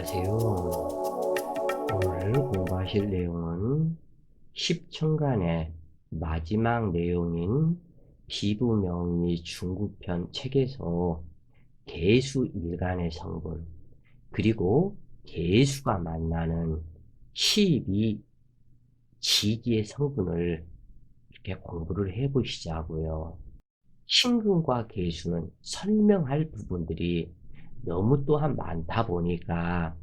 안녕하세요. 오늘 공부하실 내용은 10천간의 마지막 내용인 비부명리 중국편 책에서 개수일간의 성분 그리고 개수가 만나는 12지기의 성분을 이렇게 공부를 해보시자고요. 신금과 개수는 설명할 부분들이 너무 또한 많다 보니까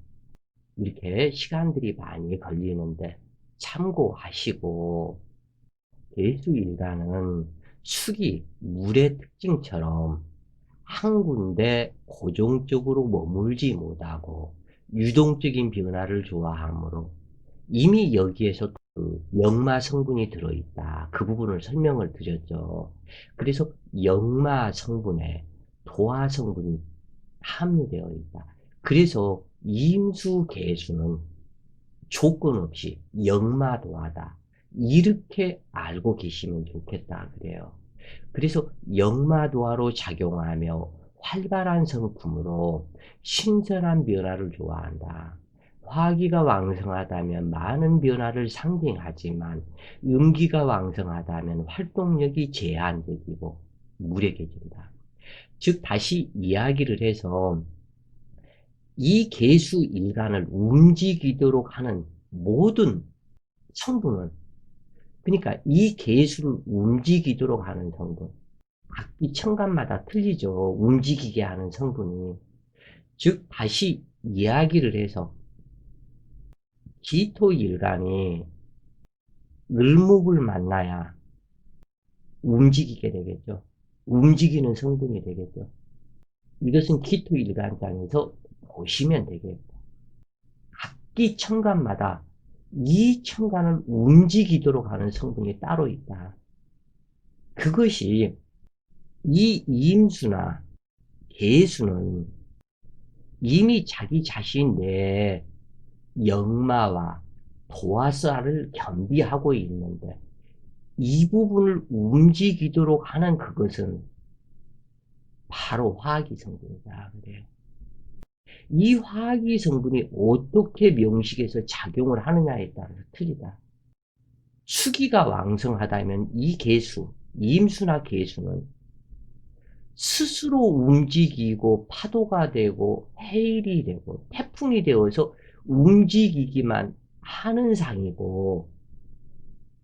이렇게 시간들이 많이 걸리는데 참고하시고, 개수일간은 축이 물의 특징처럼 한 군데 고정적으로 머물지 못하고 유동적인 변화를 좋아하므로 이미 여기에서 그 역마 성분이 들어있다. 그 부분을 설명을 드렸죠. 그래서 역마 성분에 도화 성분이 함유되어 있다. 그래서 임수 개수는 조건 없이 역마도하다. 이렇게 알고 계시면 좋겠다 그래요. 그래서 역마도화로 작용하며 활발한 성품으로 신선한 변화를 좋아한다. 화기가 왕성하다면 많은 변화를 상징하지만 음기가 왕성하다면 활동력이 제한적이고 무력해진다. 즉 다시 이야기를 해서 이 개수 일간을 움직이도록 하는 모든 성분은, 그러니까 이 개수를 움직이도록 하는 성분, 각기 천간마다 틀리죠. 움직이게 하는 성분이. 즉 다시 이야기를 해서 기토일간이 을목을 만나야 움직이게 되겠죠. 움직이는 성분이 되겠죠. 이것은 기토일간장에서 보시면 되겠죠. 각기 천간마다 이 천간을 움직이도록 하는 성분이 따로 있다. 그것이 이 임수나 개수는 이미 자기 자신의 역마와 도화살을 겸비하고 있는데 이 부분을 움직이도록 하는 그것은 바로 화학이 성분이다 그래요. 이 화학이 성분이 어떻게 명식에서 작용을 하느냐에 따라서 틀리다. 수기가 왕성하다면 이 개수, 임수나 개수는 스스로 움직이고 파도가 되고 해일이 되고 태풍이 되어서 움직이기만 하는 상이고,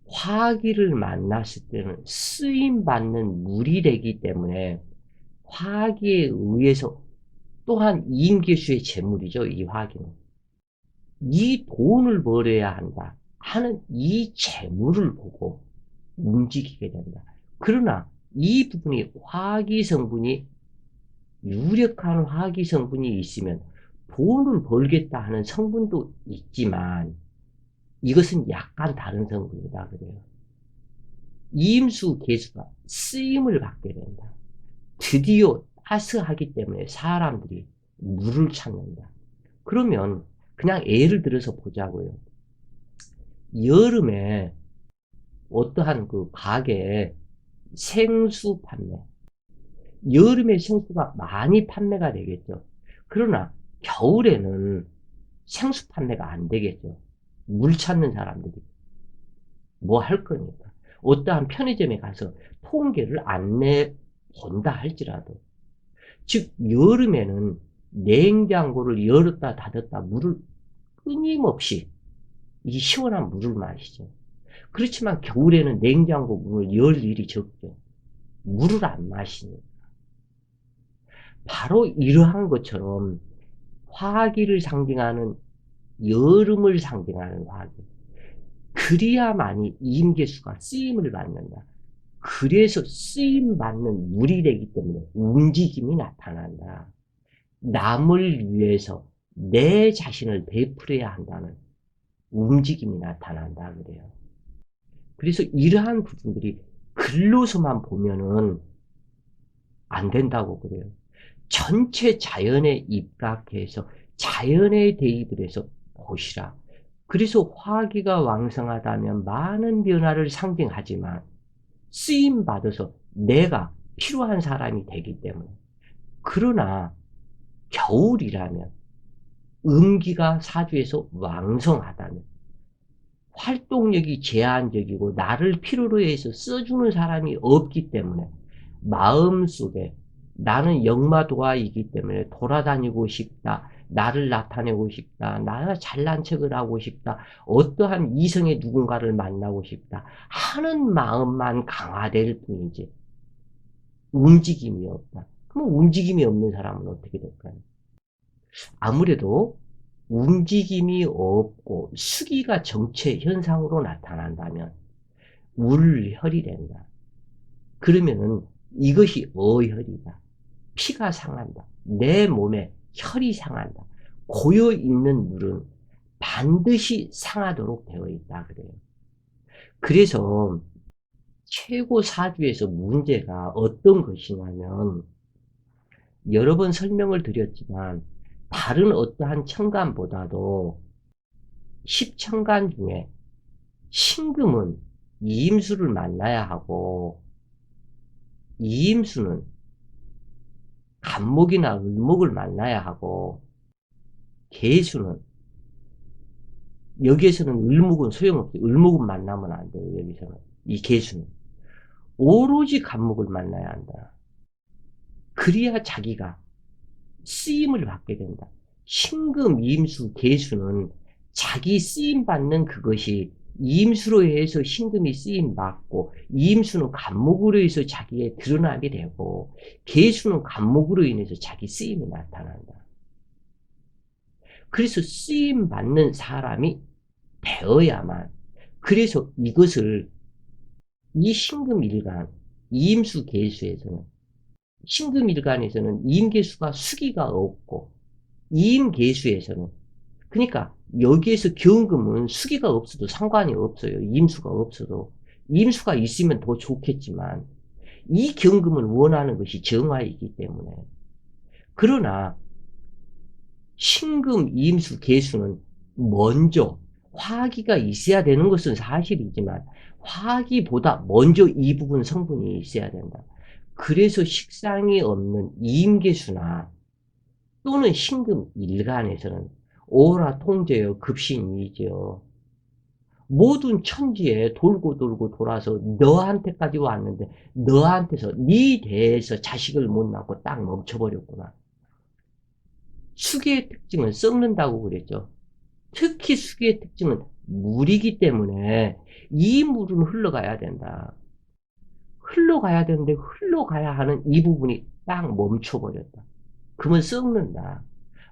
화기를 만났을 때는 쓰임받는 물이 되기 때문에 화기에 의해서 또한 임계수의 재물이죠. 이 화기는 이 돈을 벌어야 한다 하는 이 재물을 보고 움직이게 된다. 그러나 이 부분이 화기 성분이, 유력한 화기 성분이 있으면 돈을 벌겠다 하는 성분도 있지만 이것은 약간 다른 성분이다 그래요. 이임수 개수가 쓰임을 받게 된다. 드디어 따스하기 때문에 사람들이 물을 찾는다. 그러면 그냥 예를 들어서 보자고요. 여름에 어떠한 그 가게에 생수 판매, 여름에 생수가 많이 판매가 되겠죠. 그러나 겨울에는 생수 판매가 안 되겠죠. 물 찾는 사람들이 뭐 할 거니까. 어떠한 편의점에 가서 통계를 안 내본다 할지라도. 즉, 여름에는 냉장고를 열었다 닫았다 물을 끊임없이 이 시원한 물을 마시죠. 그렇지만 겨울에는 냉장고 문을 열 일이 적죠. 물을 안 마시니까. 바로 이러한 것처럼 화기를 상징하는, 여름을 상징하는 화기. 그리야만이 임계수가 쓰임을 받는다. 그래서 쓰임 받는 물이 되기 때문에 움직임이 나타난다. 남을 위해서 내 자신을 베풀어야 한다는 움직임이 나타난다 그래요. 그래서 이러한 부분들이 글로서만 보면은 안 된다고 그래요. 전체 자연에 입각해서 자연에 대입을 해서 보시라. 그래서 화기가 왕성하다면 많은 변화를 상징하지만 쓰임받아서 내가 필요한 사람이 되기 때문에. 그러나 겨울이라면 음기가 사주에서 왕성하다면 활동력이 제한적이고 나를 필요로 해서 써주는 사람이 없기 때문에 마음속에 나는 역마도화이기 때문에 돌아다니고 싶다. 나를 나타내고 싶다. 나가 잘난 척을 하고 싶다. 어떠한 이성의 누군가를 만나고 싶다. 하는 마음만 강화될 뿐이지 움직임이 없다. 그럼 움직임이 없는 사람은 어떻게 될까요? 아무래도 움직임이 없고 수기가 정체 현상으로 나타난다면 울혈이 된다. 그러면은 이것이 어혈이다. 피가 상한다. 내 몸에 혈이 상한다. 고여 있는 물은 반드시 상하도록 되어 있다 그래요. 그래서 최고 사주에서 문제가 어떤 것이냐면 여러 번 설명을 드렸지만 다른 어떠한 천간보다도 십천간 중에 신금은 이임수를 만나야 하고 이임수는 간목이나 을목을 만나야 하고 계수는 여기에서는 을목은 소용없어요. 을목은 만나면 안 돼요. 여기서는 이 계수는 오로지 간목을 만나야 한다. 그래야 자기가 쓰임을 받게 된다. 신금, 임수, 계수는 자기 쓰임 받는 그것이 임수로 해서 신금이 쓰임 받고 임수는 간목으로 해서 자기의 드러나게 되고 계수는 간목으로 인해서 자기 쓰임이 나타난다. 그래서 쓰임 받는 사람이 되어야만 그래서 이것을 이 신금일간 이임수 계수에서는 신금일간에서는 이임계수가 수기가 없고 이임계수에서는 그러니까 여기에서 경금은 수기가 없어도 상관이 없어요. 임수가 없어도 임수가 있으면 더 좋겠지만 이 경금은 원하는 것이 정화이기 때문에 그러나 신금, 임수, 계수는 먼저 화기가 있어야 되는 것은 사실이지만 화기보다 먼저 이 부분 성분이 있어야 된다. 그래서 식상이 없는 이임계수나 또는 신금 일간에서는 오라 통제요 급신이죠. 모든 천지에 돌고 돌고 돌아서 너한테까지 왔는데 너한테서 네 대에서 자식을 못 낳고 딱 멈춰버렸구나. 수기의 특징은 썩는다고 그랬죠. 특히 수기의 특징은 물이기 때문에 이 물은 흘러가야 된다. 흘러가야 되는데 흘러가야 하는 이 부분이 딱 멈춰버렸다. 그러면 썩는다.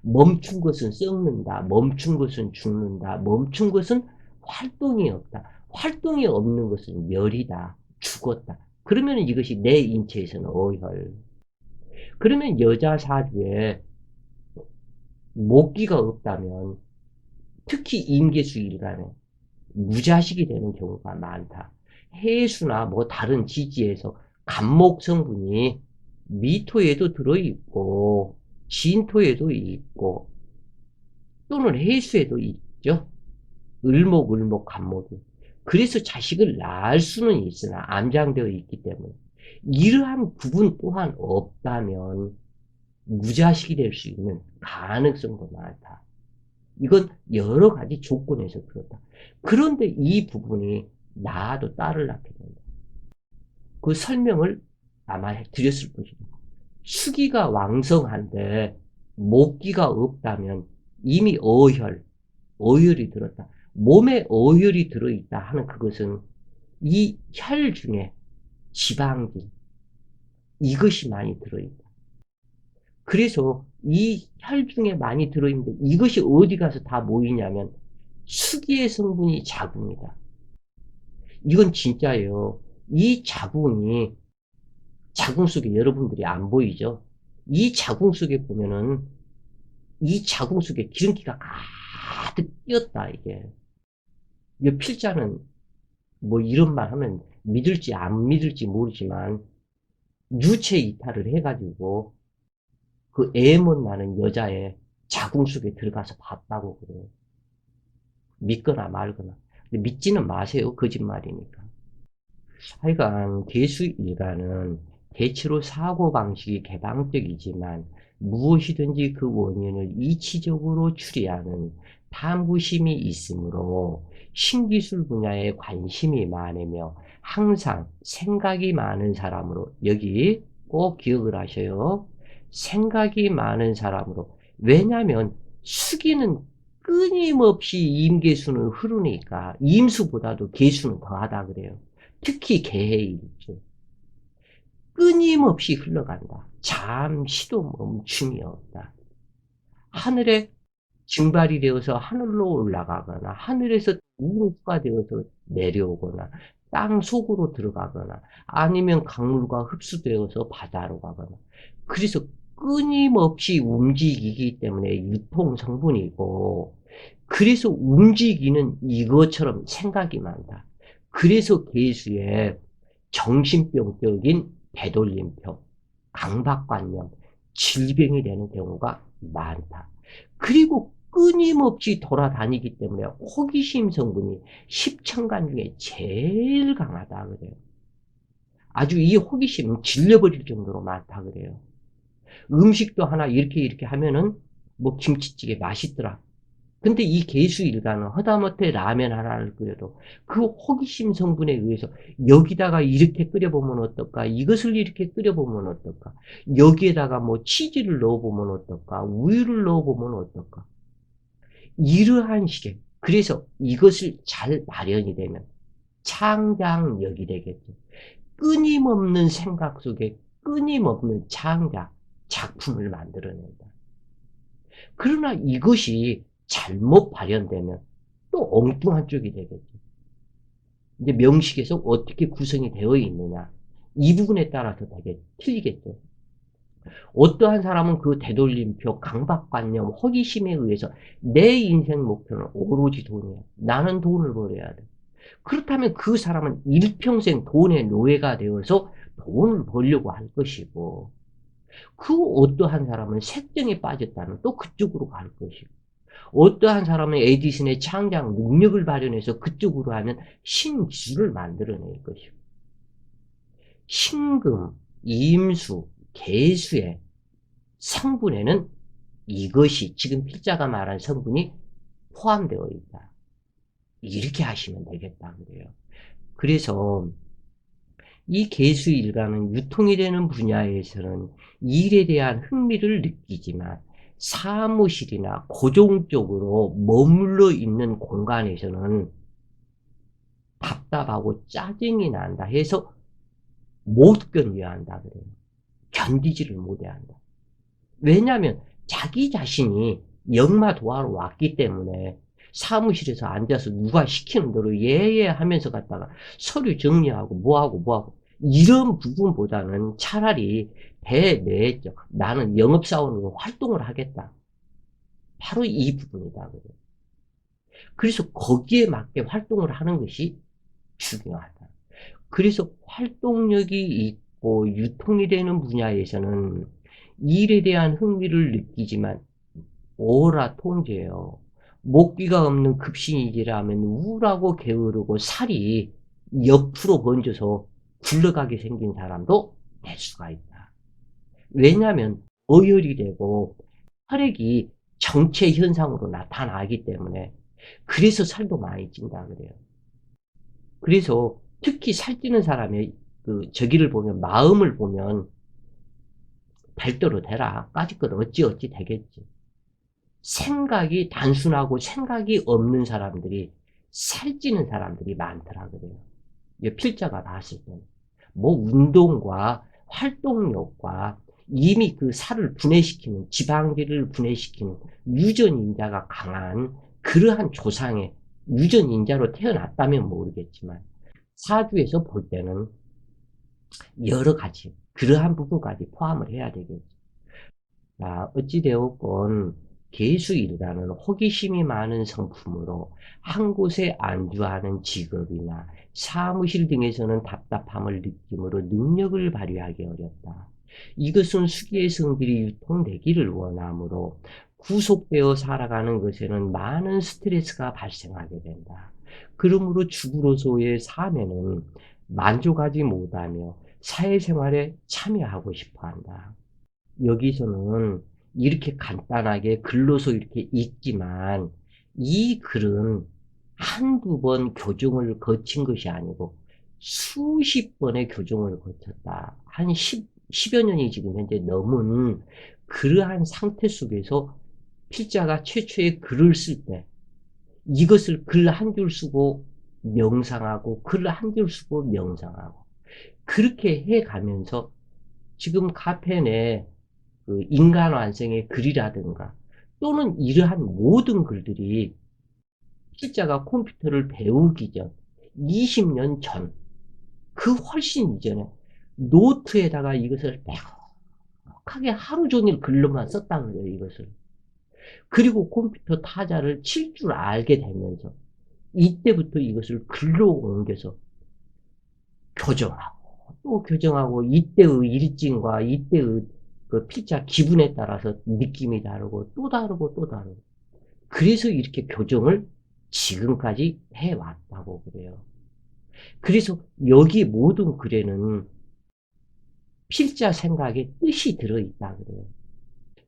멈춘 것은 썩는다. 멈춘 것은 죽는다. 멈춘 것은 활동이 없다. 활동이 없는 것은 멸이다. 죽었다. 그러면 이것이 내 인체에서는 어혈. 그러면 여자 사주에 목기가 없다면 특히 임계수 일간에 무자식이 되는 경우가 많다. 해수나 뭐 다른 지지에서 간목 성분이 미토에도 들어있고 진토에도 있고 또는 해수에도 있죠. 을목, 간목이. 그래서 자식을 낳을 수는 있으나 암장되어 있기 때문에 이러한 부분 또한 없다면 무자식이 될 수 있는 가능성도 많다. 이건 여러 가지 조건에서 그렇다. 그런데 이 부분이 낳아도 딸을 낳게 된다. 그 설명을 아마 드렸을 것이다. 수기가 왕성한데 목기가 없다면 이미 어혈이 들었다. 몸에 어혈이 들어있다 하는 그것은 이 혈 중에 지방질, 이것이 많이 들어있다. 그래서 이 혈 중에 많이 들어있는데 이것이 어디 가서 다 모이냐면 수기의 성분이 자궁이다. 이건 진짜예요. 이 자궁이 자궁 속에 여러분들이 안 보이죠? 이 자궁 속에 보면은 이 자궁 속에 기름기가 가득 끼었다 이게. 이 필자는 뭐 이런 말 하면 믿을지 안 믿을지 모르지만 유체 이탈을 해가지고 그 애 못 나는 여자의 자궁 속에 들어가서 봤다고 그래요. 믿거나 말거나. 근데 믿지는 마세요. 거짓말이니까. 하여간 개수일가는 대체로 사고방식이 개방적이지만 무엇이든지 그 원인을 이치적으로 추리하는 탐구심이 있으므로 신기술 분야에 관심이 많으며 항상 생각이 많은 사람으로, 여기 꼭 기억을 하셔요. 생각이 많은 사람으로. 왜냐하면 수기는 끊임없이 임계수는 흐르니까 임수보다도 계수는 더하다 그래요. 특히 개해일이죠. 끊임없이 흘러간다. 잠시도 멈춤이 없다. 하늘에 증발이 되어서 하늘로 올라가거나 하늘에서 우루가 되어서 내려오거나 땅 속으로 들어가거나 아니면 강물과 흡수되어서 바다로 가거나, 그래서 끊임없이 움직이기 때문에 유통 성분이고, 그래서 움직이는 이것처럼 생각이 많다. 그래서 개수에 정신병적인 되돌림병, 강박관념, 질병이 되는 경우가 많다. 그리고 끊임없이 돌아다니기 때문에 호기심 성분이 십천간 중에 제일 강하다 그래요. 아주 이 호기심은 질려버릴 정도로 많다 그래요. 음식도 하나 이렇게 하면은 뭐 김치찌개 맛있더라. 근데 이 개수 일가는 허다못해 라면 하나를 끓여도 그 호기심 성분에 의해서 여기다가 이렇게 끓여보면 어떨까? 이것을 이렇게 끓여보면 어떨까? 여기에다가 뭐 치즈를 넣어보면 어떨까? 우유를 넣어보면 어떨까? 이러한 식의, 그래서 이것을 잘 마련이 되면 창작력이 되겠죠. 끊임없는 생각 속에 끊임없는 창작, 작품을 만들어낸다. 그러나 이것이 잘못 발현되면 또 엉뚱한 쪽이 되겠죠. 이제 명식에서 어떻게 구성이 되어 있느냐, 이 부분에 따라서 되게 틀리겠죠. 어떠한 사람은 그 되돌림표, 강박관념, 호기심에 의해서 내 인생 목표는 오로지 돈이야. 나는 돈을 벌어야 돼. 그렇다면 그 사람은 일평생 돈의 노예가 되어서 돈을 벌려고 할 것이고, 그 어떠한 사람은 색정에 빠졌다면 또 그쪽으로 갈 것이고, 어떠한 사람은 에디슨의 창작 능력을 발현해서 그쪽으로 하면 신기술을 만들어낼 것이고, 신금, 임수, 개수의 성분에는 이것이 지금 필자가 말한 성분이 포함되어 있다. 이렇게 하시면 되겠다 그래요. 그래서 이 개수 일가는 유통이 되는 분야에서는 일에 대한 흥미를 느끼지만 사무실이나 고정적으로 머물러 있는 공간에서는 답답하고 짜증이 난다 해서 못 견뎌야 한다 그래요. 견디지를 못해야 한다. 왜냐하면 자기 자신이 역마 도하러 왔기 때문에 사무실에서 앉아서 누가 시키는 대로 예예 하면서 갔다가 서류 정리하고 뭐하고 이런 부분보다는 차라리 대내적 나는 영업사원으로 활동을 하겠다. 바로 이 부분이다. 그래서 거기에 맞게 활동을 하는 것이 중요하다. 그래서 활동력이 있고 유통이 되는 분야에서는 일에 대한 흥미를 느끼지만 오라 통제요. 목기가 없는 급신이지라면 우울하고 게으르고 살이 옆으로 번져서 굴러가게 생긴 사람도 될 수가 있다. 왜냐하면 어혈이 되고 혈액이 정체 현상으로 나타나기 때문에, 그래서 살도 많이 찐다 그래요. 그래서 특히 살찌는 사람의 그 저기를 보면, 마음을 보면 별도로 되라. 까짓것 어찌 되겠지. 생각이 단순하고 생각이 없는 사람들이 살찌는 사람들이 많더라 그래요. 필자가 봤을 때는. 뭐 운동과 활동력과 이미 그 살을 분해시키는, 지방질을 분해시키는 유전인자가 강한 그러한 조상의 유전인자로 태어났다면 모르겠지만 사주에서 볼 때는 여러 가지 그러한 부분까지 포함을 해야 되겠죠. 자, 어찌되었건 개수일가는 호기심이 많은 성품으로 한 곳에 안주하는 직업이나 사무실 등에서는 답답함을 느끼므로 능력을 발휘하기 어렵다. 이것은 수기의 성질이 유통되기를 원하므로 구속되어 살아가는 것에는 많은 스트레스가 발생하게 된다. 그러므로 주부로서의 삶에는 만족하지 못하며 사회생활에 참여하고 싶어 한다. 여기서는 이렇게 간단하게 글로서 이렇게 읽지만 이 글은 한두 번 교정을 거친 것이 아니고 수십 번의 교정을 거쳤다. 한 10여 년이 지금 현재 넘은 그러한 상태 속에서 필자가 최초의 글을 쓸 때 이것을 글 한 줄 쓰고 명상하고 글 한 줄 쓰고 명상하고 그렇게 해가면서 지금 카페 내 그 인간 완성의 글이라든가 또는 이러한 모든 글들이 필자가 컴퓨터를 배우기 전 20년 전 그 훨씬 이전에 노트에다가 이것을 명확하게 하루 종일 글로만 썼다는 거예요, 이것을. 그리고 컴퓨터 타자를 칠 줄 알게 되면서 이때부터 이것을 글로 옮겨서 교정하고 또 교정하고 이때의 일진과 이때의 그 필자 기분에 따라서 느낌이 다르고 또 다르고 또 다르고 그래서 이렇게 교정을 지금까지 해왔다고 그래요. 그래서 여기 모든 글에는 필자 생각의 뜻이 들어있다 그래요.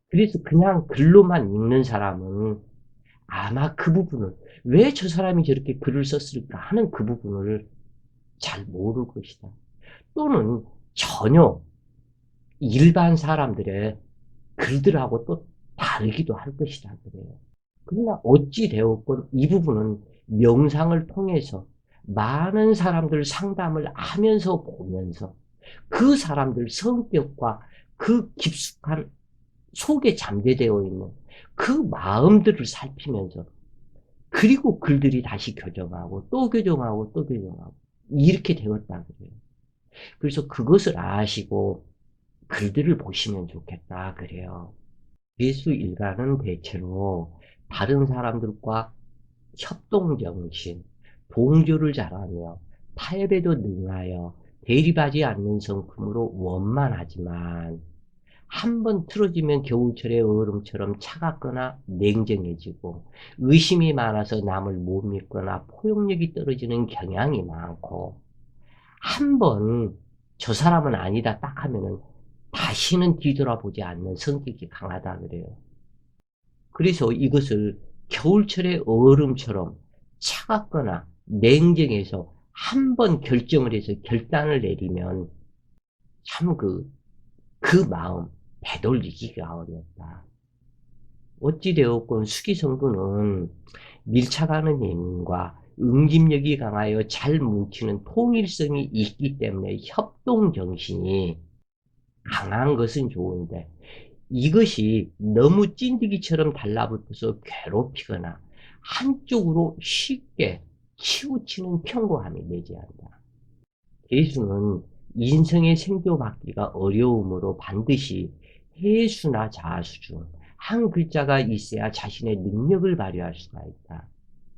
그래서 그냥 글로만 읽는 사람은 아마 그 부분을 왜 저 사람이 저렇게 글을 썼을까 하는 그 부분을 잘 모를 것이다. 또는 전혀 일반 사람들의 글들하고 또 다르기도 할 것이다 그래요. 그러나 어찌 되었건 이 부분은 명상을 통해서 많은 사람들 상담을 하면서 보면서 그 사람들 성격과 그 깊숙한 속에 잠재되어 있는 그 마음들을 살피면서 그리고 글들이 다시 교정하고 또 교정하고 또 교정하고 이렇게 되었다 그래요. 그래서 그것을 아시고 글들을 보시면 좋겠다 그래요. 예수 일가는 대체로 다른 사람들과 협동정신, 동조를 잘하며 타협에도 능하여 대립하지 않는 성품으로 원만하지만 한번 틀어지면 겨울철의 얼음처럼 차갑거나 냉정해지고 의심이 많아서 남을 못 믿거나 포용력이 떨어지는 경향이 많고 한번 저 사람은 아니다 딱 하면은 다시는 뒤돌아보지 않는 성격이 강하다 그래요. 그래서 이것을 겨울철의 얼음처럼 차갑거나 냉정해서 한번 결정을 해서 결단을 내리면 참 그 마음 되돌리기가 어렵다. 어찌되었건 수기성도는 밀착하는 힘과 응집력이 강하여 잘 뭉치는 통일성이 있기 때문에 협동정신이 강한 것은 좋은데 이것이 너무 찐득이처럼 달라붙어서 괴롭히거나 한쪽으로 쉽게 치우치는 편고함이 내재한다. 개수는 인성의 생교받기가 어려우므로 반드시 해수나 자수 중 한 글자가 있어야 자신의 능력을 발휘할 수가 있다.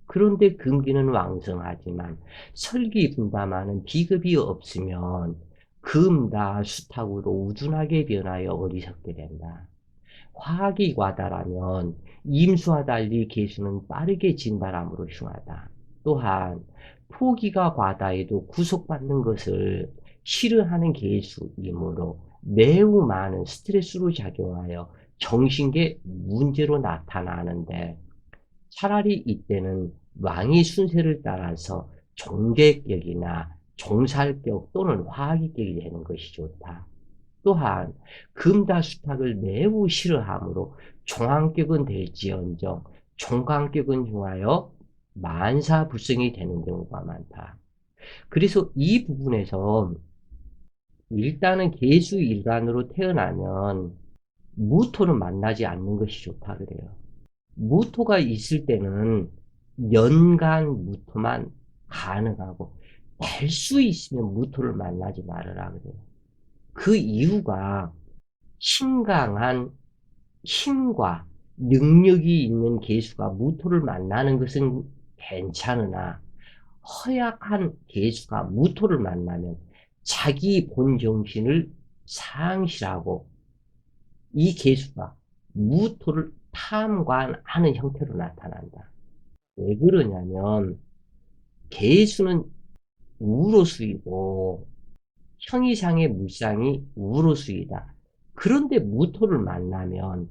그런데 금기는 왕성하지만 설기분담하는 비급이 없으면 금다 수탁으로 우둔하게 변하여 어리석게 된다. 화학이 과다라면 임수와 달리 개수는 빠르게 진발함으로 흉하다. 또한 포기가 과다해도 구속받는 것을 싫어하는 개수이므로 매우 많은 스트레스로 작용하여 정신계 문제로 나타나는데 차라리 이때는 왕의 순세를 따라서 종객격이나 종살격 또는 화학격이 되는 것이 좋다. 또한 금다수탁을 매우 싫어하므로 종황격은 될지언정 종강격은 흉하여 만사불성이 되는 경우가 많다. 그래서 이 부분에서 일단은 개수일간으로 태어나면 무토는 만나지 않는 것이 좋다 그래요. 무토가 있을 때는 연간 무토만 가능하고 될 수 있으면 무토를 만나지 말아라 그래요. 그 이유가 신강한 힘과 능력이 있는 개수가 무토를 만나는 것은 괜찮으나 허약한 개수가 무토를 만나면 자기 본정신을 상실하고 이 개수가 무토를 탐관하는 형태로 나타난다. 왜 그러냐면 개수는 우로수이고 형이상의 물상이 우로수이다. 그런데 무토를 만나면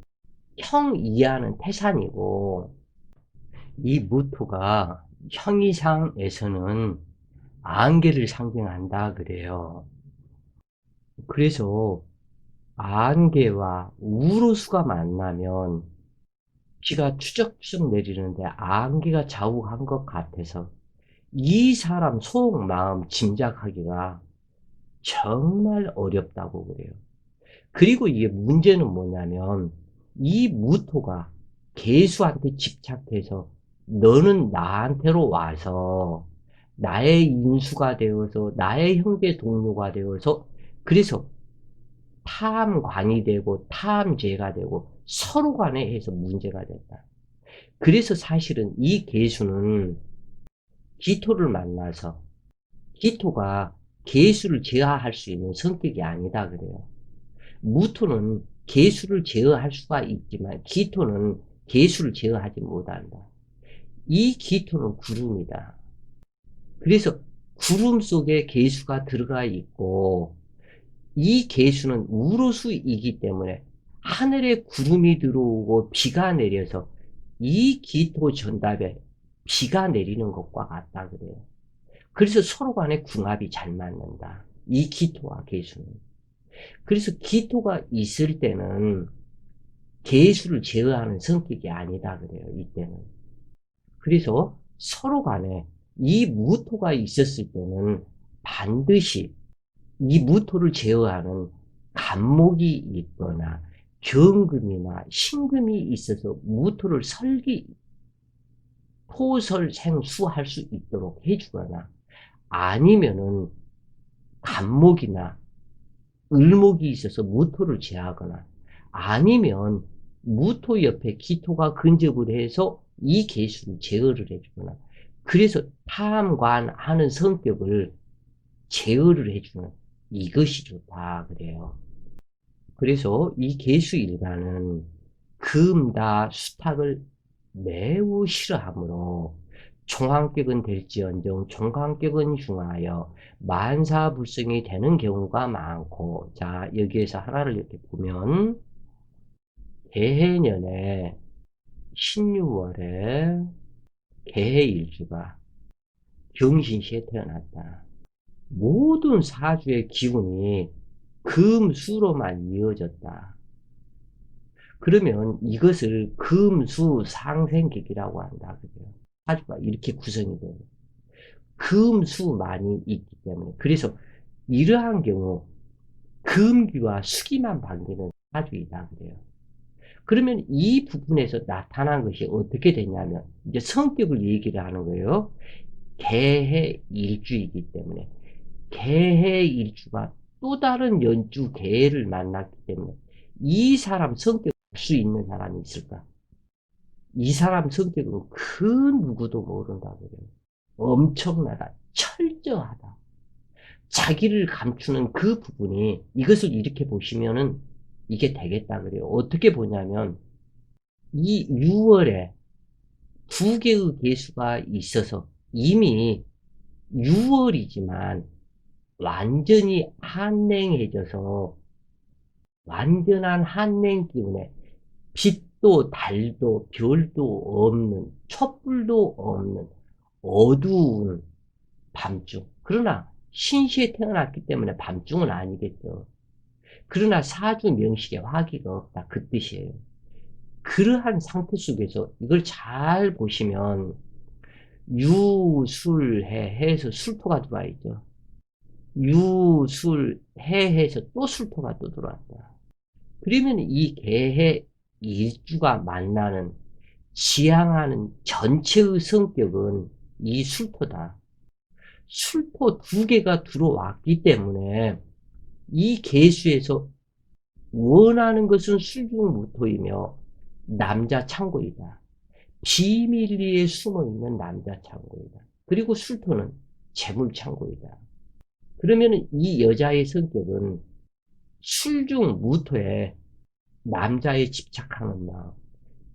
형 이하는 태산이고, 이 무토가 형이상에서는 안개를 상징한다 그래요. 그래서 안개와 우로수가 만나면 비가 추적추적 내리는데 안개가 자욱한 것 같아서 이 사람 속 마음 짐작하기가 정말 어렵다고 그래요. 그리고 이게 문제는 뭐냐면 이 무토가 개수한테 집착해서 너는 나한테로 와서 나의 인수가 되어서 나의 형제 동료가 되어서 그래서 탐관이 되고 탐죄가 되고 서로 간에 해서 문제가 됐다. 그래서 사실은 이 개수는 기토를 만나서 기토가 개수를 제어할 수 있는 성격이 아니다 그래요. 무토는 개수를 제어할 수가 있지만 기토는 개수를 제어하지 못한다. 이 기토는 구름이다. 그래서 구름 속에 개수가 들어가 있고 이 개수는 우로수이기 때문에 하늘에 구름이 들어오고 비가 내려서 이 기토 전답에 비가 내리는 것과 같다 그래요. 그래서 서로 간에 궁합이 잘 맞는다. 이 기토와 개수는. 그래서 기토가 있을 때는 개수를 제어하는 성격이 아니다 그래요. 이때는. 그래서 서로 간에 이 무토가 있었을 때는 반드시 이 무토를 제어하는 간목이 있거나 경금이나 신금이 있어서 무토를 토설생수할 수 있도록 해주거나 아니면은 간목이나 을목이 있어서 무토를 제하거나 아니면 무토 옆에 기토가 근접을 해서 이 개수를 제어를 해주거나 그래서 탐관하는 성격을 제어를 해주는 이것이 좋다 그래요. 그래서 이 개수 일간은 금다 수탁을 매우 싫어하므로 총합격은 될지언정 총합격은 흉하여 만사불성이 되는 경우가 많고 자 여기에서 하나를 이렇게 보면 개해년에 신유월에 개해일주가 경신시에 태어났다. 모든 사주의 기운이 금수로만 이어졌다. 그러면 이것을 금수 상생격이라고 한다. 그죠? 사주가 이렇게 구성이 돼요. 금수만이 있기 때문에. 그래서 이러한 경우 금기와 수기만 반기는 사주이다. 그래요. 그러면 이 부분에서 나타난 것이 어떻게 되냐면 이제 성격을 얘기를 하는 거예요. 개해 일주이기 때문에 개해 일주가 또 다른 연주 개해를 만났기 때문에 이 사람 성격을 알 수 있는 사람이 있을까? 이 사람 성격은 그 누구도 모른다 그래요. 엄청나다. 철저하다. 자기를 감추는 그 부분이 이것을 이렇게 보시면은 이게 되겠다 그래요. 어떻게 보냐면 이 6월에 두 개의 개수가 있어서 이미 6월이지만 완전히 한냉해져서 완전한 한냉 기운에 빛도 달도 별도 없는 촛불도 없는 어두운 밤중. 그러나 신시에 태어났기 때문에 밤중은 아니겠죠. 그러나 사주 명식에 화기가 없다. 그 뜻이에요. 그러한 상태 속에서 이걸 잘 보시면 유술해 해서 술토가 들어와 있죠. 유술해 해서 또 술토가 또 들어왔다. 그러면 이 개해 일주가 만나는 지향하는 전체의 성격은 이 술토다. 술토 두 개가 들어왔기 때문에 이 개수에서 원하는 것은 술중무토이며 남자 창고이다. 비밀리에 숨어있는 남자 창고이다. 그리고 술토는 재물 창고이다. 그러면 이 여자의 성격은 술중무토에 남자에 집착하는 마음,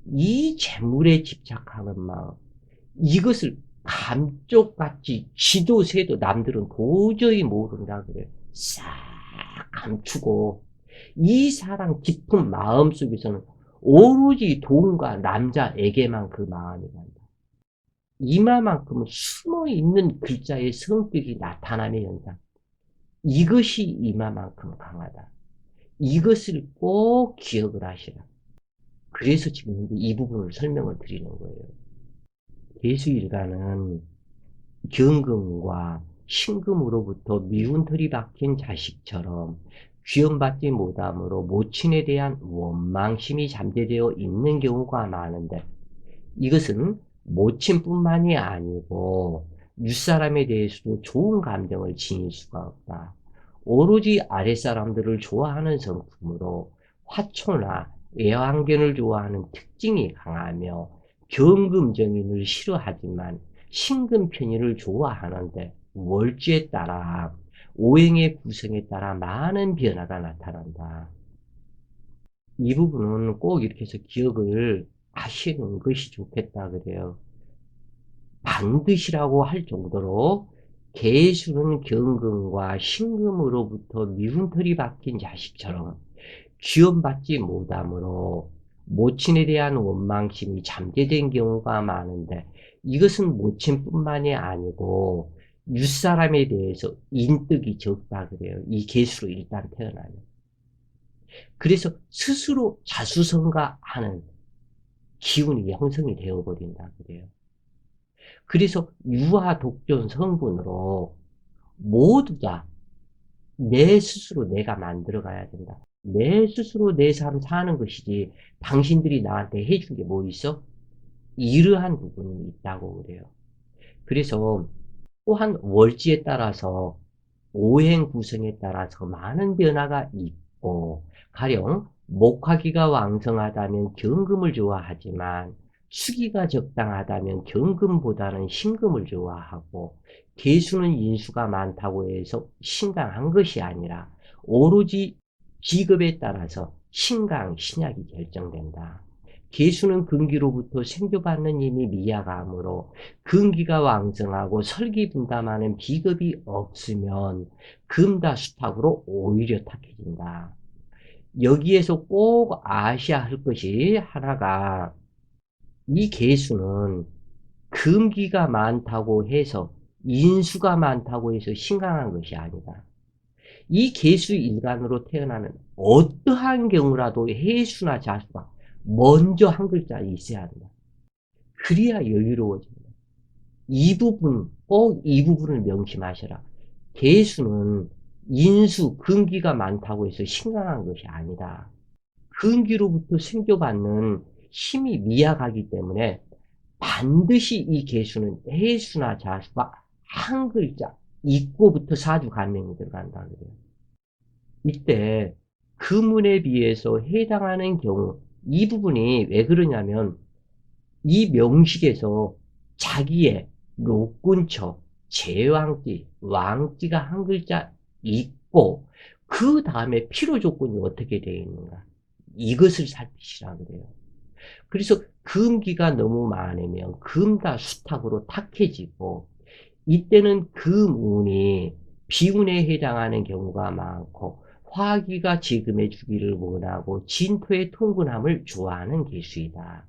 이 재물에 집착하는 마음, 이것을 감쪽같이 쥐도 새도 남들은 도저히 모른다 그래요. 싹 감추고 이 사람 깊은 마음 속에서는 오로지 돈과 남자에게만 그 마음이 간다. 이마만큼은 숨어있는 글자의 성격이 나타나는 현상. 이것이 이마만큼 강하다. 이것을 꼭 기억을 하시라. 그래서 지금 이 부분을 설명을 드리는 거예요. 계수일가는 경금과 신금으로부터 미운 털이 박힌 자식처럼 귀염받지 못함으로 모친에 대한 원망심이 잠재되어 있는 경우가 많은데, 이것은 모친뿐만이 아니고 윗사람에 대해서도 좋은 감정을 지닐 수가 없다. 오로지 아랫사람들을 좋아하는 성품으로 화초나 애완견을 좋아하는 특징이 강하며 경금정인을 싫어하지만 신금편의를 좋아하는데, 월지에 따라 오행의 구성에 따라 많은 변화가 나타난다. 이 부분은 꼭 이렇게 해서 기억을 하시는 것이 좋겠다 그래요. 반드시라고 할 정도로 계수는 경금과 신금으로부터 미운털이 박힌 자식처럼 귀염받지 못함으로 모친에 대한 원망심이 잠재된 경우가 많은데, 이것은 모친뿐만이 아니고 윗사람에 대해서 인덕이 적다 그래요. 이 계수로 일단 태어나면. 그래서 스스로 자수성가하는 기운이 형성이 되어버린다 그래요. 그래서 유아 독존 성분으로 모두 다 내 스스로 내가 만들어 가야 된다. 내 스스로 내 삶 사는 것이지 당신들이 나한테 해준 게 뭐 있어? 이러한 부분이 있다고 그래요. 그래서 또한 월지에 따라서 오행 구성에 따라서 많은 변화가 있고, 가령 목화기가 왕성하다면 경금을 좋아하지만 수기가 적당하다면 경금보다는 신금을 좋아하고, 개수는 인수가 많다고 해서 신강한 것이 아니라 오로지 직업에 따라서 신강, 신약이 결정된다. 개수는 근기로부터 생교받는 힘이 미약하므로 근기가 왕성하고 설기분담하는 비겁이 없으면 금다수탁으로 오히려 탁해진다. 여기에서 꼭 아셔야 할 것이 하나가, 이 개수는 금기가 많다고 해서 인수가 많다고 해서 신강한 것이 아니다. 이 개수 일간으로 태어나는 어떠한 경우라도 해수나 자수가 먼저 한 글자 있어야 한다. 그래야 여유로워집니다. 이 부분, 꼭 이 부분을 명심하셔라. 개수는 인수, 근기가 많다고 해서 신강한 것이 아니다. 근기로부터 생겨받는 힘이 미약하기 때문에 반드시 이 개수는 해수나 자수가 한 글자, 입고부터 사주 간명이 들어간다 그래요. 이때 금운에 비해서 해당하는 경우, 이 부분이 왜 그러냐면, 이 명식에서 자기의 로꾼처, 제왕지, 왕지가 한 글자 있고 그 다음에 필요 조건이 어떻게 되어 있는가, 이것을 살피시라 그래요. 그래서 금기가 너무 많으면 금다 수탁으로 탁해지고, 이때는 금운이 비운에 해당하는 경우가 많고 화기가 지금의 주기를 원하고 진토의 통근함을 좋아하는 기수이다.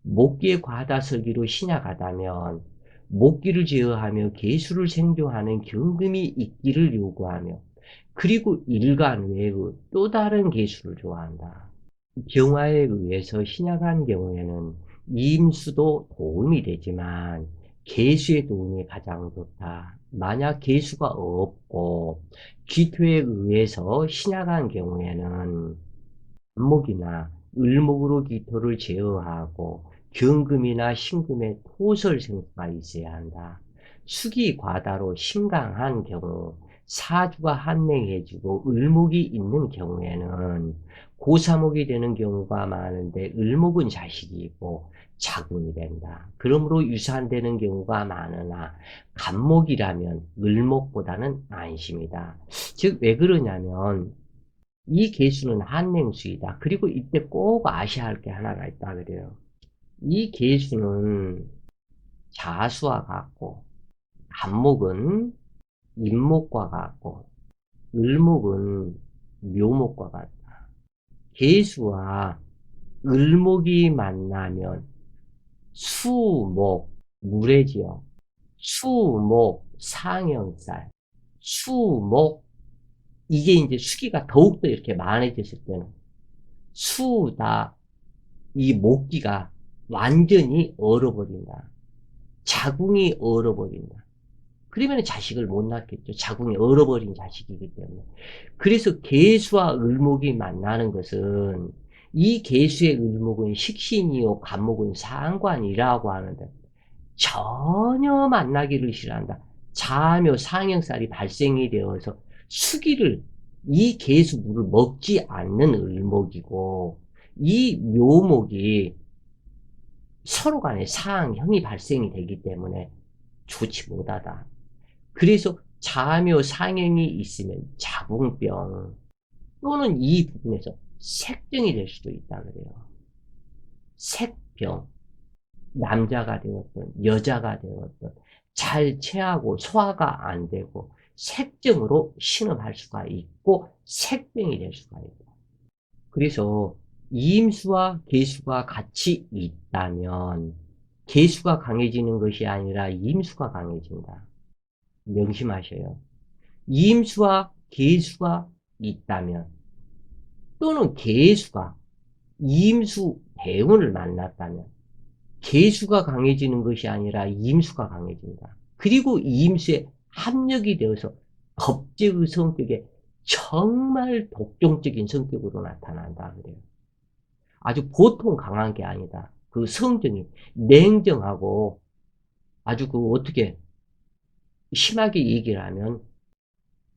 목기의 과다설기로 신약하다면 목기를 제어하며 계수를 생존하는 경금이 있기를 요구하며, 그리고 일간 외의 또 다른 계수를 좋아한다. 경화에 의해서 신약한 경우에는 임수도 도움이 되지만 계수의 도움이 가장 좋다. 만약 계수가 없고 기토에 의해서 신약한 경우에는 간목이나 을목으로 기토를 제어하고 경금이나 신금의 토설 생수가 있어야 한다. 숙이 과다로 신강한 경우, 사주가 한맹해지고 을목이 있는 경우에는 고사목이 되는 경우가 많은데, 을목은 자식이고 자궁이 된다. 그러므로 유산되는 경우가 많으나 간목이라면 을목보다는 안심이다. 즉 왜 그러냐면, 이 개수는 한맹수이다. 그리고 이때 꼭 아셔야 할 게 하나가 있다 그래요. 이 개수는 자수와 같고, 간목은 임목과 같고, 을목은 묘목과 같다. 개수와 을목이 만나면 수목, 물해지요. 수목, 상형살, 수목, 이게 이제 수기가 더욱더 이렇게 많아졌을 때는 수다, 이 목기가 완전히 얼어버린다. 자궁이 얼어버린다. 그러면 자식을 못 낳겠죠. 자궁이 얼어버린 자식이기 때문에. 그래서 계수와 을목이 만나는 것은 이 계수의 을목은 식신이요, 간목은 상관이라고 하는데 전혀 만나기를 싫어한다. 자묘 상형살이 발생이 되어서 수기를 이 계수물을 먹지 않는 을목이고 이 묘목이 서로 간에 상형이 발생이 되기 때문에 좋지 못하다. 그래서 자묘 상형이 있으면 자궁병 또는 이 부분에서 색증이 될 수도 있다 그래요. 색병. 남자가 되었든 여자가 되었든 잘 체하고 소화가 안 되고 색증으로 신음할 수가 있고 색병이 될 수가 있고. 그래서 임수와 계수가 같이 있다면 계수가 강해지는 것이 아니라 임수가 강해진다. 명심하셔요. 임수와 계수가 있다면 또는 계수가 임수 대운을 만났다면 계수가 강해지는 것이 아니라 임수가 강해진다. 그리고 임수에 합력이 되어서 겁제의 성격에 정말 독종적인 성격으로 나타난다 그래요. 아주 보통 강한 게 아니다. 그 성정이 냉정하고 아주 그 어떻게 심하게 얘기를 하면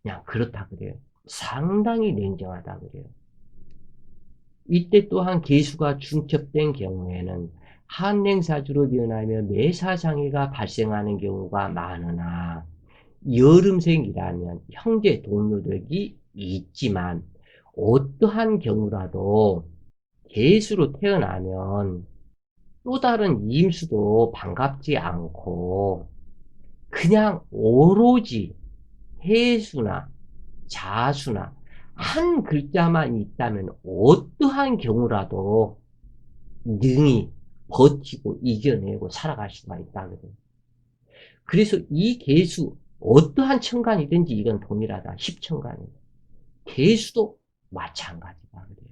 그냥 그렇다 그래요. 상당히 냉정하다 그래요. 이때 또한 계수가 중첩된 경우에는 한냉사주로 변하며 매사장애가 발생하는 경우가 많으나 여름생이라면 형제 동료력이 있지만 어떠한 경우라도 계수로 태어나면 또 다른 임수도 반갑지 않고 그냥 오로지 해수나 자수나 한 글자만 있다면 어떠한 경우라도 능히 버티고 이겨내고 살아갈 수가 있다 그래요. 그래서 이 계수 어떠한 천간이든지 이건 동일하다. 10천간이. 계수도 마찬가지다 그래요.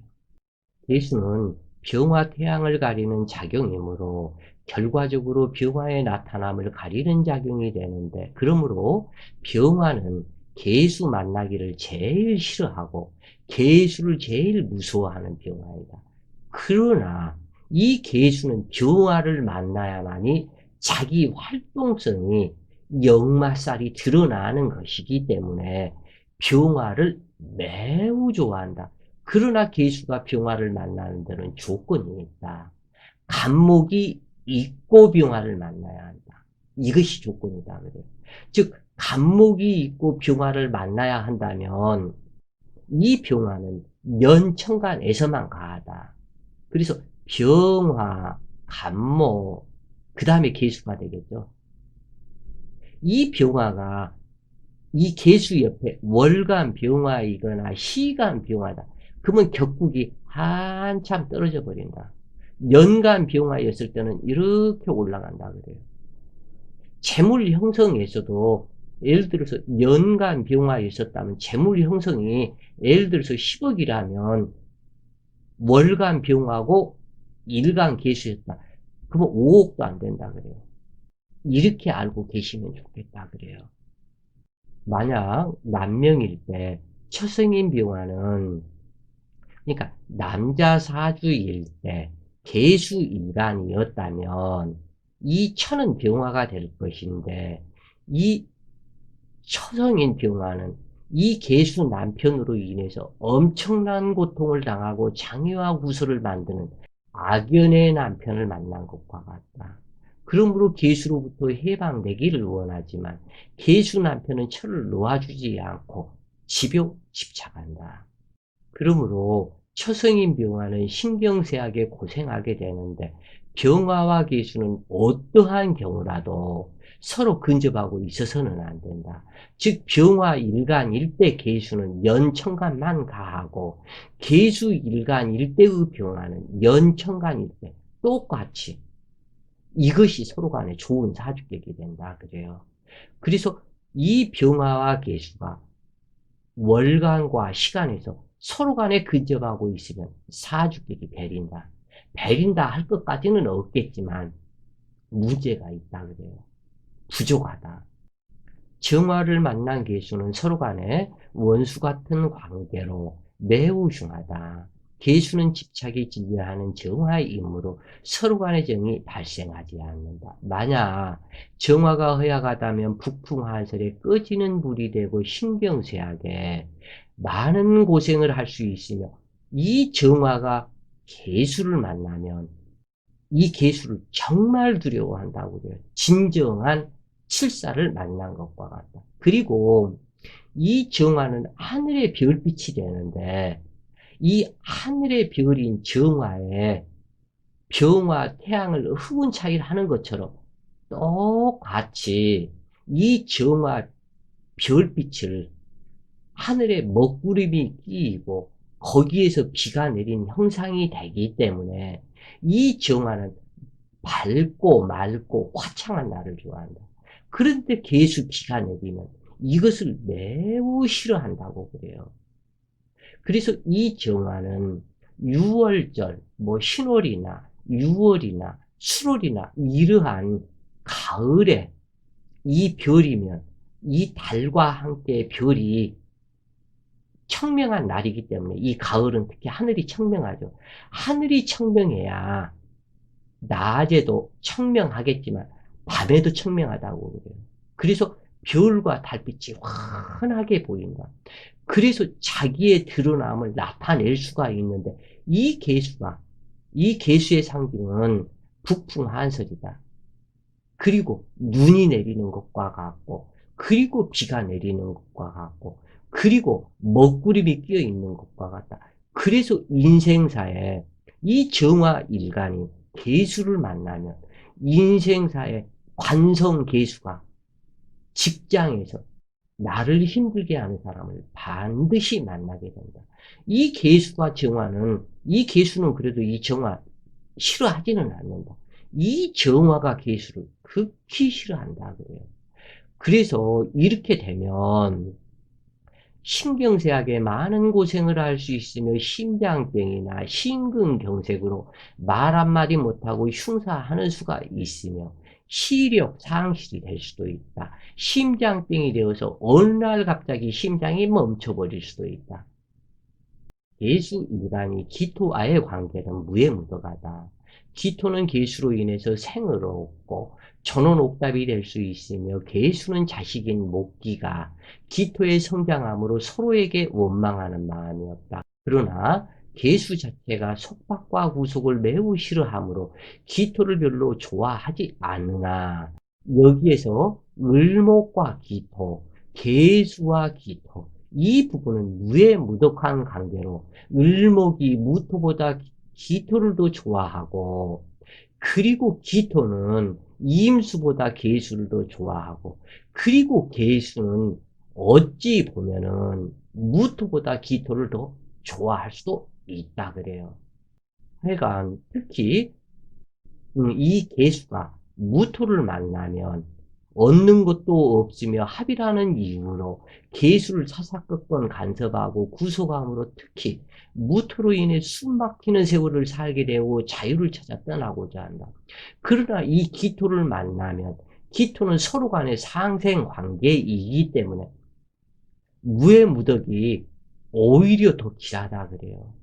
계수는 병화 태양을 가리는 작용이므로 결과적으로 병화의 나타남을 가리는 작용이 되는데 그러므로 병화는 계수 만나기를 제일 싫어하고 계수를 제일 무서워하는 병화이다. 그러나 이 계수는 병화를 만나야만이 자기 활동성이 역마살이 드러나는 것이기 때문에 병화를 매우 좋아한다. 그러나 계수가 병화를 만나는 데는 조건이 있다. 간목이 있고 병화를 만나야 한다. 이것이 조건이다 그래요. 즉 간목이 있고 병화를 만나야 한다면 이 병화는 면천간에서만 가하다. 그래서 병화, 간목, 그 다음에 계수가 되겠죠. 이 병화가 이 계수 옆에 월간 병화이거나 시간 병화다. 그러면 격국이 한참 떨어져 버린다. 연간 병화였을 때는 이렇게 올라간다 그래요. 재물 형성에서도 예를 들어서 연간 병화였었다면 재물 형성이 예를 들어서 10억이라면 월간 병화고 일간 계수였다. 그러면 5억도 안 된다 그래요. 이렇게 알고 계시면 좋겠다 그래요. 만약 남명일 때 처성인 병화는 그러니까 남자 사주일 때 계수일간이었다면 이 처는 병화가 될 것인데 이 처성인 병화는 이 계수 남편으로 인해서 엄청난 고통을 당하고 장애와 구설을 만드는 악연의 남편을 만난 것과 같다. 그러므로 계수로부터 해방되기를 원하지만 계수 남편은 철을 놓아주지 않고 집요집착한다. 그러므로 처성인 병화는 신경쇠하게 고생하게 되는데 병화와 계수는 어떠한 경우라도 서로 근접하고 있어서는 안 된다. 즉 병화 일간일 때 계수는 연천간만 가하고 계수 일간일 때의 병화는 연천간일 때 똑같이 이것이 서로 간에 좋은 사주격이 된다 그래요. 그래서 이 병화와 계수가 월간과 시간에서 서로 간에 근접하고 있으면 사주격이 배린다. 배린다 할 것까지는 없겠지만 문제가 있다 그래요. 부족하다. 정화를 만난 계수는 서로 간에 원수 같은 관계로 매우 흉하다. 계수는 집착이 진리하는 정화의 임무로 서로 간의 정이 발생하지 않는다. 만약 정화가 허약하다면 북풍하설에 꺼지는 불이 되고 신경쇠약에 많은 고생을 할 수 있으며 이 정화가 계수를 만나면 이 계수를 정말 두려워한다고 그래요. 진정한 칠사를 만난 것과 같다. 그리고 이 정화는 하늘의 별빛이 되는데 이 하늘의 별인 정화에 병화, 태양을 흡은 차이를 하는 것처럼 똑같이 이 정화 별빛을 하늘에 먹구름이 끼이고 거기에서 비가 내린 형상이 되기 때문에 이 정화는 밝고 맑고 화창한 날을 좋아한다. 그런데 계수 비가 내리면 이것을 매우 싫어한다고 그래요. 그래서 이 정화는 6월절, 뭐 신월이나 6월이나 7월이나 이러한 가을에 이 별이면 이 달과 함께 별이 청명한 날이기 때문에 이 가을은 특히 하늘이 청명하죠. 하늘이 청명해야 낮에도 청명하겠지만 밤에도 청명하다고 그래요. 그래서 별과 달빛이 환하게 보인다. 그래서 자기의 드러남을 나타낼 수가 있는데 이 개수의 상징은 북풍한설이다. 그리고 눈이 내리는 것과 같고 그리고 비가 내리는 것과 같고 그리고 먹구름이 끼어 있는 것과 같다. 그래서 인생사에 이 정화일간이 계수를 만나면 인생사의 관성계수가 직장에서 나를 힘들게 하는 사람을 반드시 만나게 된다. 이 계수는 그래도 이 정화 싫어하지는 않는다. 이 정화가 계수를 극히 싫어한다 그래요. 그래서 이렇게 되면 신경쇠약에 많은 고생을 할 수 있으며 심장병이나 심근경색으로 말 한마디 못하고 흉사하는 수가 있으며 시력 상실이 될 수도 있다. 심장병이 되어서 어느 날 갑자기 심장이 멈춰버릴 수도 있다. 계수 일간이 기토와의 관계는 무해무더가다. 기토는 계수로 인해서 생을 얻고 전원옥답이 될 수 있으며 계수는 자식인 목기가 기토의 성장함으로 서로에게 원망하는 마음이 없다. 그러나 계수 자체가 속박과 구속을 매우 싫어하므로 기토를 별로 좋아하지 않으나 여기에서 을목과 기토, 계수와 기토 이 부분은 무해무덕한 관계로 을목이 무토보다 기토를 더 좋아하고 그리고 기토는 임수보다 계수를 더 좋아하고 그리고 계수는 어찌 보면은 무토보다 기토를 더 좋아할 수도 있다 그래요. 하여간 특히 이 계수가 무토를 만나면 얻는 것도 없으며 합이라는 이유로 계수를 사사건건 간섭하고 구속함으로 특히 무토로 인해 숨막히는 세월을 살게 되고 자유를 찾아 떠나고자 한다. 그러나 이 기토를 만나면 기토는 서로 간의 상생 관계이기 때문에 무해무덕이 오히려 더 귀하다 그래요.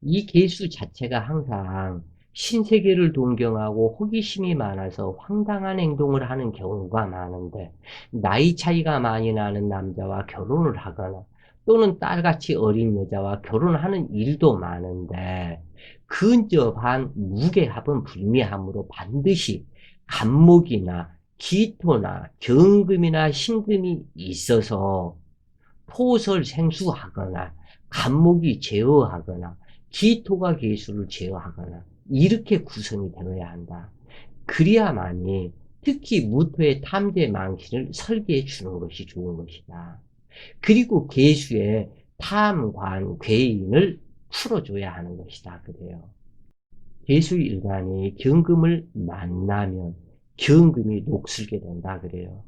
이 계수 자체가 항상 신세계를 동경하고 호기심이 많아서 황당한 행동을 하는 경우가 많은데 나이 차이가 많이 나는 남자와 결혼을 하거나 또는 딸같이 어린 여자와 결혼하는 일도 많은데 근접한 무게합은 불미하므로 반드시 간목이나 기토나 경금이나 신금이 있어서 토설 생수하거나 간목이 제어하거나 기토가 계수를 제어하거나 이렇게 구성이 되어야 한다. 그래야만이 특히 무토의 탐재 망신을 설계해 주는 것이 좋은 것이다. 그리고 계수의 탐관, 괴인을 풀어줘야 하는 것이다. 그래요. 계수 일간이 경금을 만나면 경금이 녹슬게 된다. 그래요.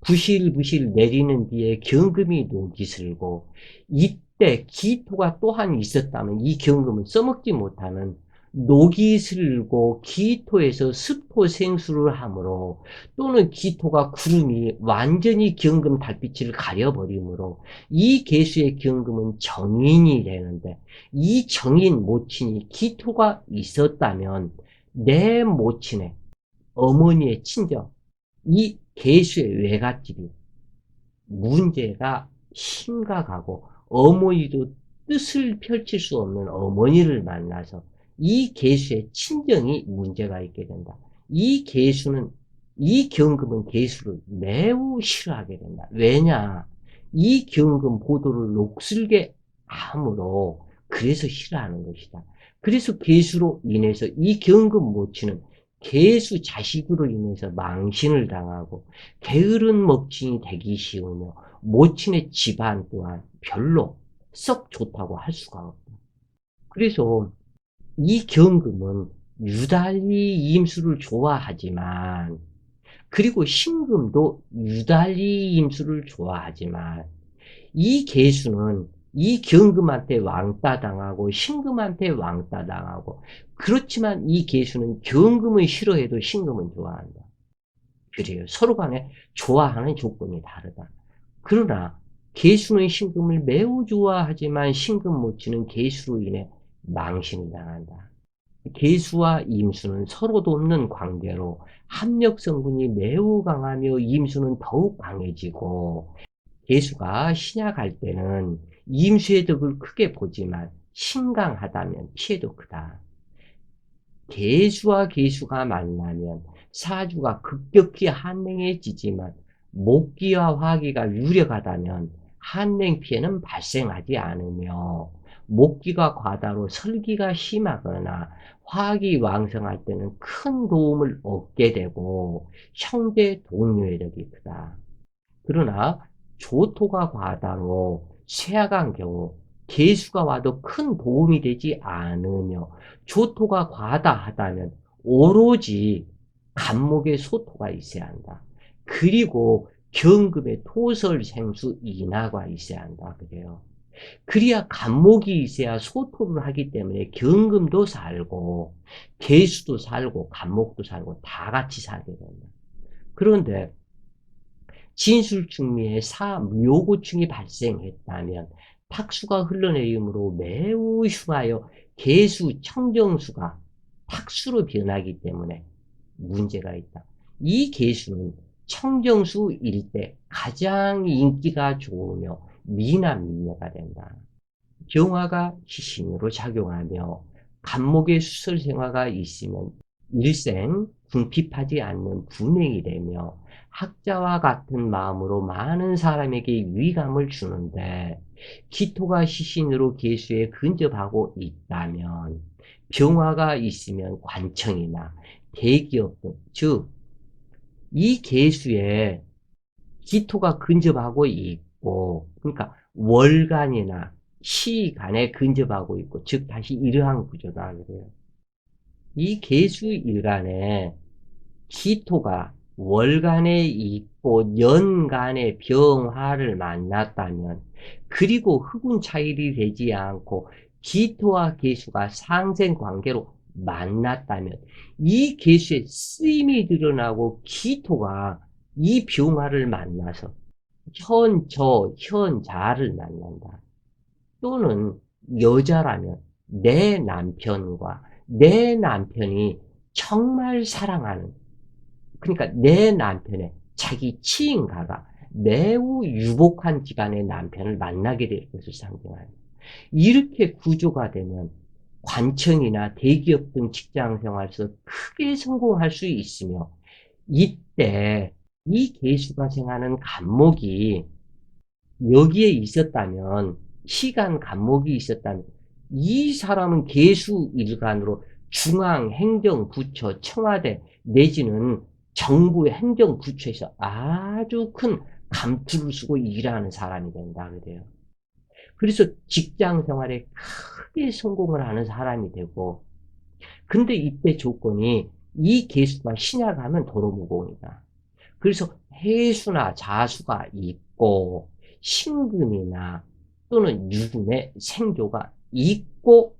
부실부실 내리는 뒤에 경금이 녹이 슬고, 이때 기토가 또한 있었다면 이 경금을 써먹지 못하는 녹이 슬고 기토에서 습토 생수를 하므로, 또는 기토가 구름이 완전히 경금 달빛을 가려버리므로 이 계수의 경금은 정인이 되는데, 이 정인 모친이 기토가 있었다면 내 모친의 어머니의 친정, 이 계수의 외갓집이 문제가 심각하고, 어머니도 뜻을 펼칠 수 없는 어머니를 만나서 이 계수의 친정이 문제가 있게 된다. 이 계수는, 이 경금은 계수를 매우 싫어하게 된다. 왜냐? 이 경금 보도를 녹슬게 함으로, 그래서 싫어하는 것이다. 그래서 계수로 인해서 이 경금 모치는 계수 자식으로 인해서 망신을 당하고 게으른 먹친이 되기 쉬우며, 모친의 집안 또한 별로 썩 좋다고 할 수가 없다. 그래서 이 경금은 유달리 임수를 좋아하지만, 그리고 신금도 유달리 임수를 좋아하지만, 이 계수는 이 경금한테 왕따 당하고 신금한테 왕따 당하고, 그렇지만 이 계수는 경금을 싫어해도 신금은 좋아한다. 그래요. 서로 간에 좋아하는 조건이 다르다. 그러나 계수는 신금을 매우 좋아하지만 신금 모치는 계수로 인해 망신을 당한다. 계수와 임수는 서로 돕는 관계로 합력 성분이 매우 강하며 임수는 더욱 강해지고, 계수가 신약할 때는 임수의 덕을 크게 보지만 신강하다면 피해도 크다. 계수와 계수가 만나면 사주가 급격히 한랭해지지만, 목기와 화기가 유력하다면 한랭 피해는 발생하지 않으며, 목기가 과다로 설기가 심하거나 화기 왕성할 때는 큰 도움을 얻게 되고 형제 동료의 덕이 크다. 그러나 조토가 과다로 쇠약한 경우 계수가 와도 큰 도움이 되지 않으며, 조토가 과다하다면 오로지 간목에 소토가 있어야 한다. 그리고 경금에 토설생수 인하가 있어야 한다. 그래요. 그래야 간목이 있어야 소토를 하기 때문에 경금도 살고 계수도 살고 간목도 살고 다 같이 살게 된다. 그런데 진술충미에 묘고충이 발생했다면 탁수가 흘러내림으로 매우 흉하여 계수, 청정수가 탁수로 변하기 때문에 문제가 있다. 이 계수는 청정수일 때 가장 인기가 좋으며 미남 미녀가 된다. 경화가 시신으로 작용하며 간목의 수설생화가 있으면 일생 궁핍하지 않는 분행이 되며 학자와 같은 마음으로 많은 사람에게 위감을 주는데, 기토가 시신으로 계수에 근접하고 있다면 병화가 있으면 관청이나 대기업 등, 즉 이 계수에 기토가 근접하고 있고, 그러니까 월간이나 시간에 근접하고 있고, 즉 다시 이러한 구조다 그래요. 이 계수 일간에 기토가 월간에 있고 연간에 병화를 만났다면, 그리고 흑운 차일이 되지 않고 기토와 계수가 상생 관계로 만났다면, 이 계수에 쓰임이 드러나고 기토가 이 병화를 만나서 현저, 현자를 만난다. 또는 여자라면 내 남편과 내 남편이 정말 사랑하는, 그러니까 내 남편의 자기 치인가가 매우 유복한 집안의 남편을 만나게 될 것을 상징합니다. 이렇게 구조가 되면 관청이나 대기업 등 직장 생활에서 크게 성공할 수 있으며, 이때 이 계수가 생하는 간목이 여기에 있었다면, 시간 간목이 있었다면 이 사람은 계수 일간으로 중앙행정부처, 청와대 내지는 정부 행정부처에서 아주 큰 감투를 쓰고 일하는 사람이 된다 그래요. 그래서 직장 생활에 크게 성공을 하는 사람이 되고, 근데 이때 조건이 이 개수가 신약하면 도로무공이다. 그래서 해수나 자수가 있고 신금이나 또는 유금의 생조가 있고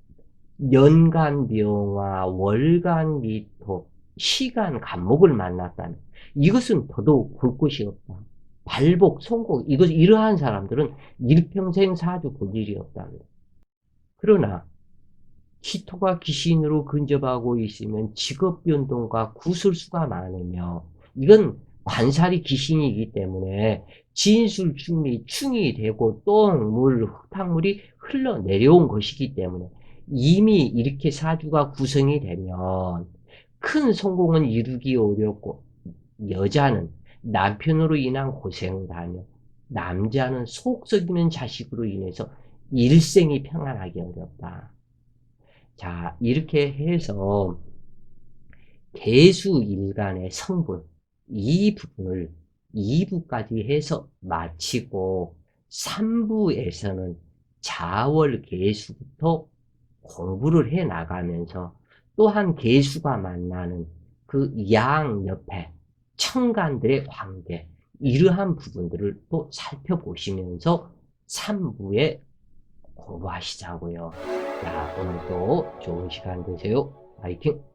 연간병화, 월간미토, 시간 간목을 만났다면 이것은 더더욱 볼 곳이 없다. 발복, 성공, 이러한 사람들은 일평생 사주 볼 일이 없다. 그러나 기토가 귀신으로 근접하고 있으면 직업 변동과 구술수가 많으며 이건 관살이 귀신이기 때문에 진술, 충미, 충이 되고 똥, 물, 흙탕물이 흘러내려온 것이기 때문에 이미 이렇게 사주가 구성이 되면 큰 성공은 이루기 어렵고 여자는 남편으로 인한 고생을 하며 남자는 속 썩이는 자식으로 인해서 일생이 평안하기 어렵다. 자, 이렇게 해서 개수일간의 성분, 이 부분을 2부까지 해서 마치고 3부에서는 자월 개수부터 공부를 해 나가면서 또한 개수가 만나는 그 양 옆에 천간들의 관계, 이러한 부분들을 또 살펴보시면서 3부에 공부하시자고요. 자, 오늘도 좋은 시간 되세요. 파이팅!